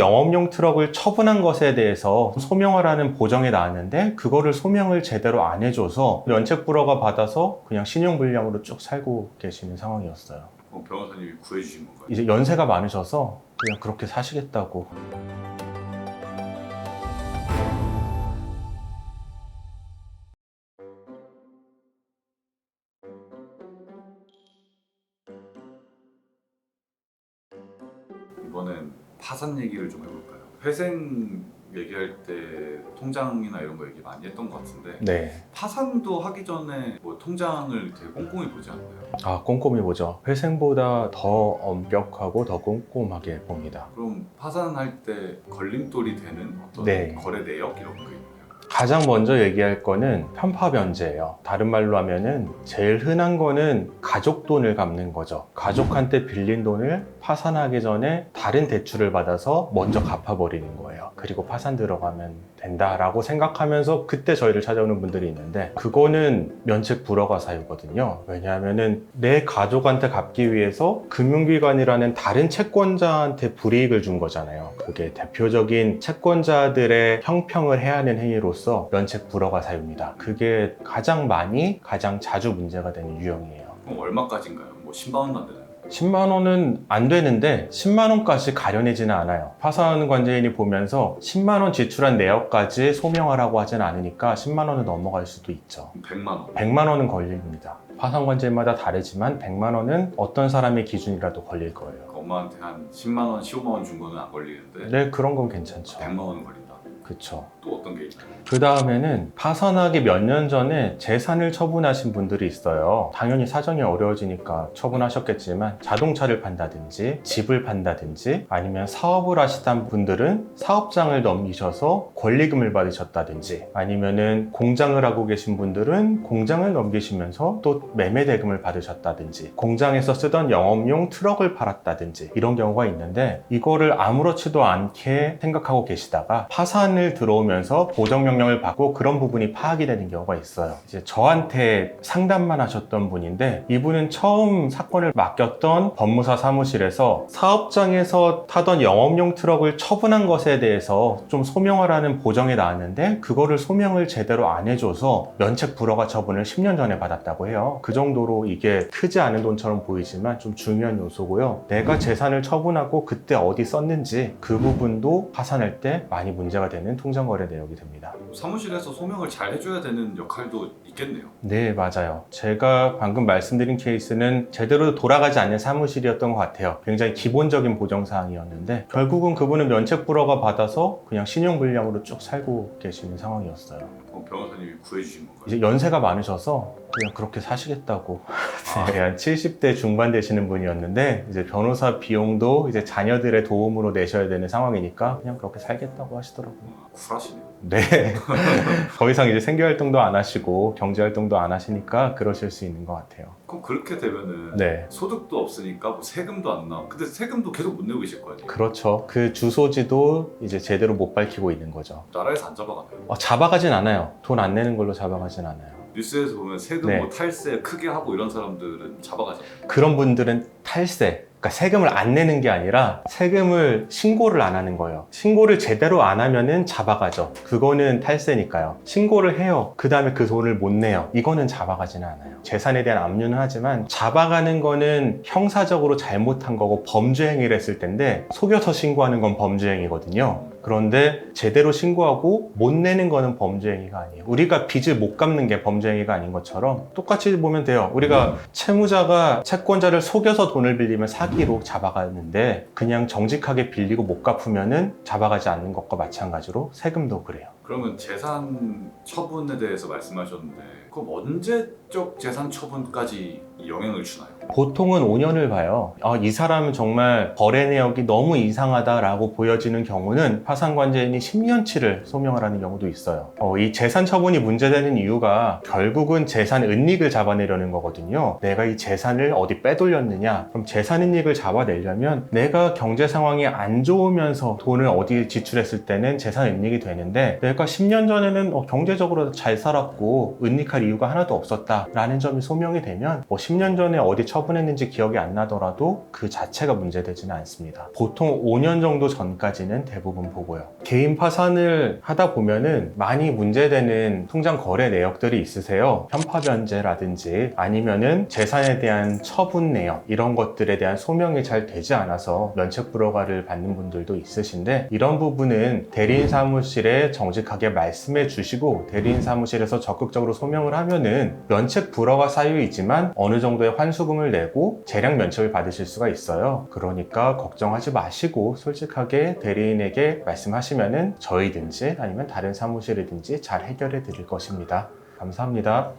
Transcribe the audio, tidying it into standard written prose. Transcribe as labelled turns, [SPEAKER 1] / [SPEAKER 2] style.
[SPEAKER 1] 영업용 트럭을 처분한 것에 대해서 소명하라는 보정이 나왔는데 그거를 소명을 제대로 안 해줘서 면책불허가 받아서 그냥 신용불량으로 쭉 살고 계시는 상황이었어요.
[SPEAKER 2] 그럼 변호사님이 구해주신 건가요?
[SPEAKER 1] 이제 연세가 많으셔서 그냥 그렇게 사시겠다고.
[SPEAKER 2] 이번엔 파산 얘기를 좀 해볼까요? 회생 얘기할 때 통장이나 이런 거 얘기 많이 했던 것 같은데
[SPEAKER 1] 네.
[SPEAKER 2] 파산도 하기 전에 뭐 통장을 되게 꼼꼼히 보지 않나요?
[SPEAKER 1] 아, 꼼꼼히 보죠. 회생보다 더 엄격하고 더 꼼꼼하게 봅니다.
[SPEAKER 2] 그럼 파산할 때 걸림돌이 되는 어떤
[SPEAKER 1] 네.
[SPEAKER 2] 거래 내역 이런 거 있나요?
[SPEAKER 1] 가장 먼저 얘기할 거는 편파변제예요. 다른 말로 하면은 제일 흔한 거는 가족 돈을 갚는 거죠. 가족한테 빌린 돈을 파산하기 전에 다른 대출을 받아서 먼저 갚아버리는 거예요. 그리고 파산 들어가면 된다라고 생각하면서 그때 저희를 찾아오는 분들이 있는데 그거는 면책 불허가 사유거든요. 왜냐하면은 내 가족한테 갚기 위해서 금융기관이라는 다른 채권자한테 불이익을 준 거잖아요. 그게 대표적인 채권자들의 형평을 해야 하는 행위로서 면책 불허가 사유입니다. 그게 가장 자주 문제가 되는 유형이에요.
[SPEAKER 2] 그럼 얼마까지인가요? 뭐 10만 원도 안 되나요?
[SPEAKER 1] 10만 원은 안 되는데 10만 원까지 가려내지는 않아요. 파산 관제인이 보면서 10만 원 지출한 내역까지 소명하라고 하진 않으니까 10만 원은 넘어갈 수도 있죠.
[SPEAKER 2] 100만 원.
[SPEAKER 1] 100만 원은 걸립니다. 파산 관제인마다 다르지만 100만 원은 어떤 사람의 기준이라도 걸릴 거예요.
[SPEAKER 2] 그러니까 엄마한테 한 10만 원, 15만 원 준 거는 안 걸리는데
[SPEAKER 1] 네, 그런 건 괜찮죠.
[SPEAKER 2] 100만 원 걸린다.
[SPEAKER 1] 그쵸.
[SPEAKER 2] 또 어떤 게 있나요?
[SPEAKER 1] 그 다음에는 파산하기 몇 년 전에 재산을 처분하신 분들이 있어요. 당연히 사정이 어려워지니까 처분하셨겠지만 자동차를 판다든지 집을 판다든지 아니면 사업을 하시던 분들은 사업장을 넘기셔서 권리금을 받으셨다든지 아니면은 공장을 하고 계신 분들은 공장을 넘기시면서 또 매매대금을 받으셨다든지 공장에서 쓰던 영업용 트럭을 팔았다든지 이런 경우가 있는데 이거를 아무렇지도 않게 생각하고 계시다가 파산을 들어오면서 보정명령을 받고 그런 부분이 파악이 되는 경우가 있어요. 이제 저한테 상담만 하셨던 분인데 이분은 처음 사건을 맡겼던 법무사 사무실에서 사업장에서 타던 영업용 트럭을 처분한 것에 대해서 좀 소명하라는 보정이 나왔는데 그거를 소명을 제대로 안 해줘서 면책 불허가 처분을 10년 전에 받았다고 해요. 그 정도로 이게 크지 않은 돈처럼 보이지만 좀 중요한 요소고요. 내가 재산을 처분하고 그때 어디 썼는지 그 부분도 파산할 때 많이 문제가 되는 통장거래 내역이 됩니다.
[SPEAKER 2] 사무실에서 소명을 잘 해줘야 되는 역할도 있겠네요.
[SPEAKER 1] 네, 맞아요. 제가 방금 말씀드린 케이스는 제대로 돌아가지 않는 사무실이었던 것 같아요. 굉장히 기본적인 보정사항이었는데 결국은 그분은 면책불허가 받아서 그냥 신용불량으로 쭉 살고 계시는 상황이었어요.
[SPEAKER 2] 그럼 변호사님이 구해주신 건가요?
[SPEAKER 1] 이제 연세가 많으셔서 그냥 그렇게 사시겠다고. 네, 한 70대 중반 되시는 분이었는데 이제 변호사 비용도 이제 자녀들의 도움으로 내셔야 되는 상황이니까 그냥 그렇게 살겠다고 하시더라고요.
[SPEAKER 2] 쿨하시네요.
[SPEAKER 1] 네. 더 이상 이제 생계활동도 안 하시고 경제활동도 안 하시니까 그러실 수 있는 것 같아요.
[SPEAKER 2] 그럼 그렇게 되면은
[SPEAKER 1] 네.
[SPEAKER 2] 소득도 없으니까 뭐 세금도 안 나와. 근데 세금도 계속 못 내고 계실 거 아니에요?
[SPEAKER 1] 그렇죠. 그 주소지도 이제 제대로 못 밝히고 있는 거죠.
[SPEAKER 2] 나라에서 안 잡아가나요?
[SPEAKER 1] 잡아가진 않아요. 돈 안 내는 걸로 잡아가진 않아요.
[SPEAKER 2] 뉴스에서 보면 세금
[SPEAKER 1] 네.
[SPEAKER 2] 뭐 탈세 크게 하고 이런 사람들은 잡아가잖아요.
[SPEAKER 1] 그런 분들은 탈세, 그러니까 세금을 안 내는 게 아니라 세금을 신고를 안 하는 거예요. 신고를 제대로 안 하면은 잡아가죠. 그거는 탈세니까요. 신고를 해요. 그 다음에 그 돈을 못 내요. 이거는 잡아가지는 않아요. 재산에 대한 압류는 하지만 잡아가는 거는 형사적으로 잘못한 거고 범죄 행위를 했을 텐데 속여서 신고하는 건 범죄 행위거든요. 그런데 제대로 신고하고 못 내는 거는 범죄 행위가 아니에요. 우리가 빚을 못 갚는 게 범죄 행위가 아닌 것처럼 똑같이 보면 돼요. 우리가 채무자가 채권자를 속여서 돈을 빌리면 사기로 잡아가는데 그냥 정직하게 빌리고 못 갚으면은 잡아가지 않는 것과 마찬가지로 세금도 그래요.
[SPEAKER 2] 그러면 재산 처분에 대해서 말씀하셨는데 그럼 언제적 재산 처분까지 영향을 주나요?
[SPEAKER 1] 보통은 5년을 봐요. 이 사람은 정말 거래 내역이 너무 이상하다라고 보여지는 경우는 파산관제인이 10년치를 소명을 하는 경우도 있어요. 이 재산 처분이 문제되는 이유가 결국은 재산 은닉을 잡아내려는 거거든요. 내가 이 재산을 어디 빼돌렸느냐? 그럼 재산 은닉을 잡아내려면 내가 경제 상황이 안 좋으면서 돈을 어디 지출했을 때는 재산 은닉이 되는데 내가 10년 전에는 경제적으로 잘 살았고 은닉할 이유가 하나도 없었다라는 점이 소명이 되면 10년 전에 어디 처분했는지 기억이 안 나더라도 그 자체가 문제되지는 않습니다. 보통 5년 정도 전까지는 대부분 보고요. 개인 파산을 하다 보면은 많이 문제되는 통장 거래 내역들이 있으세요. 편파 변제라든지 아니면은 재산에 대한 처분 내역 이런 것들에 대한 소명이 잘 되지 않아서 면책 불허가를 받는 분들도 있으신데, 이런 부분은 대리인 사무실에 정직하게 말씀해 주시고 대리인 사무실에서 적극적으로 소명을 하면은 면책 불허가 사유이지만 어느 정도의 환수금을 내고 재량 면책을 받으실 수가 있어요. 그러니까 걱정하지 마시고 솔직하게 대리인에게 말씀하시면은 저희든지 아니면 다른 사무실이든지 잘 해결해 드릴 것입니다. 감사합니다.